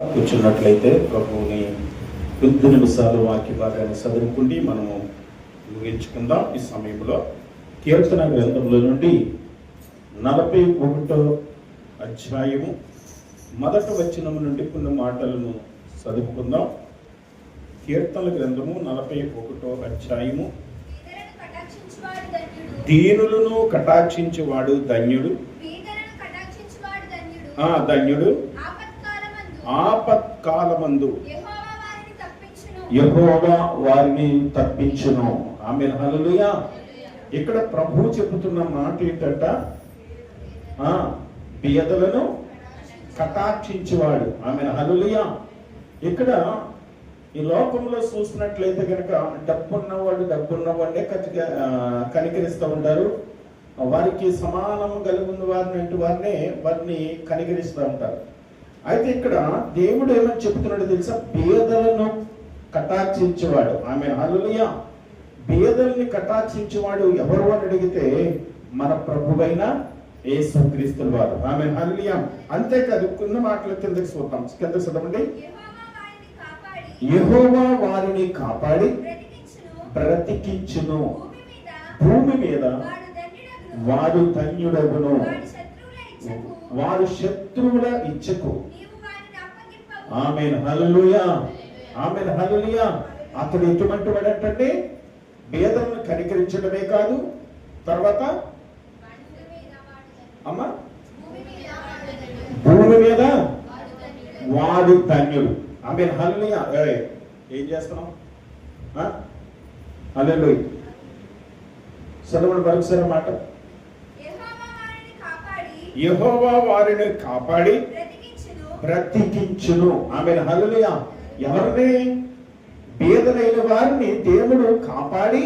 కూర్చున్నట్లయితే ప్రభువుని కొద్ది నిమిషాలు వాక్య భాగాన్ని చదువుకుండి మనము ముగించుకుందాం. ఈ సమయంలో కీర్తన గ్రంథంలో నుండి 41వ అధ్యాయము మొదటి వచనము నుండి కొన్ని మాటలను చదువుకుందాం. కీర్తన గ్రంథము 41వ అధ్యాయము. దీనులను కటాక్షించువాడు ధన్యుడు, ధన్యుడు. ఆపత్కాలమందు యెహోవా వారిని తప్పించును. ఆమేన్, హల్లెలూయా. ఇక్కడ ప్రభు చెబుతున్న మాట ఏంటంట, పేదలను కటాక్షించేవాడు. ఆమేన్, హల్లెలూయా. ఇక్కడ ఈ లోకంలో చూసినట్లయితే కనుక డబ్బున్నవాడే కనికరిస్తూ ఉంటారు. వారికి సమానం కలిగి ఉన్న వారిని కనికరిస్తూ ఉంటారు. అయితే ఇక్కడ దేవుడు ఏమని చెప్తున్నాడు తెలుసా? పేదలను కటాక్షించేవాడు. ఆమె హల్లెలూయా. పేదల్ని కటాక్షించేవాడు ఎవరు అని అడిగితే మన ప్రభువైన యేసుక్రీస్తు వారు. ఆమె హల్లెలూయా. అంతేకాదు, కొన్ని మాటలు కిందకి చూద్దాం. కింద చదవండి. యెహోవా వారిని కాపాడి బ్రతికించును, భూమి మీద వాడు ధన్యుడగును, వారు శత్రువుల ఇచ్చకు. ఆమేన్, హల్లెలూయా. ఆమేన్, హల్లెలూయా. అతడు ఎటువంటి వాడంటే పేదలను కనికరించడమే కాదు, తర్వాత భూమి మీద వాడు ధన్యుడు. ఆమేన్, హల్లెలూయా. ఏం చేస్తున్నాం? హల్లెలూయా. చదవండి మరొకసారి మాట. యెహోవా వారిని కాపాడి బ్రతికించును. ఆమేన్, హల్లెలూయా. ఎవరిని? పేదలైన వారిని దేవుడు కాపాడి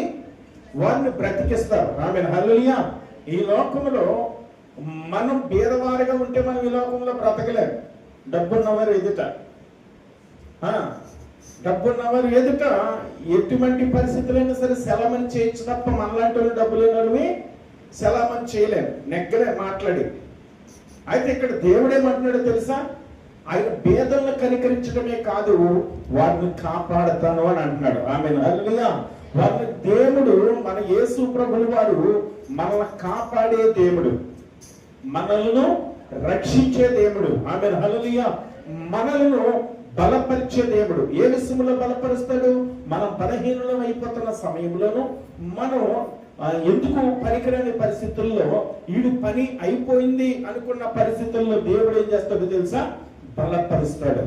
వారిని బ్రతికిస్తారు. ఆమేన్, హల్లెలూయా. ఈ లోకంలో మనం పేదవారిగా ఉంటే మనం ఈ లోకంలో బ్రతకలేము. డబ్బున్నవారు ఎదుట ఎటువంటి పరిస్థితులైనా సరే సెలమని చేయొచ్చు తప్ప మనలాంటి వాళ్ళు డబ్బు లేని వాళ్ళని సెలమని చేయలేము, మాట్లాడి. అయితే ఇక్కడ దేవుడు ఏమంటున్నాడో తెలుసా? ఆయన పేదలను కనికరించడమే కాదు, వారిని కాపాడతాను అని అంటున్నాడు. ఆమేన్, హల్లెలూయా. వారిని దేవుడు, మన యేసు ప్రభువు వారు మనల్ని కాపాడే దేవుడు, మనల్ని రక్షించే దేవుడు. ఆమేన్, హల్లెలూయా. మనల్ని బలపరిచే దేవుడు. ఏ విషయంలో బలపరుస్తాడు? మనం బలహీనులం అయిపోతున్న సమయంలోనూ, మనం ఎందుకు పనికిరాని పరిస్థితుల్లో, వీడు పని అయిపోయింది అనుకున్న పరిస్థితుల్లో దేవుడు ఏం చేస్తాడో తెలుసా? బలపరుస్తాడు.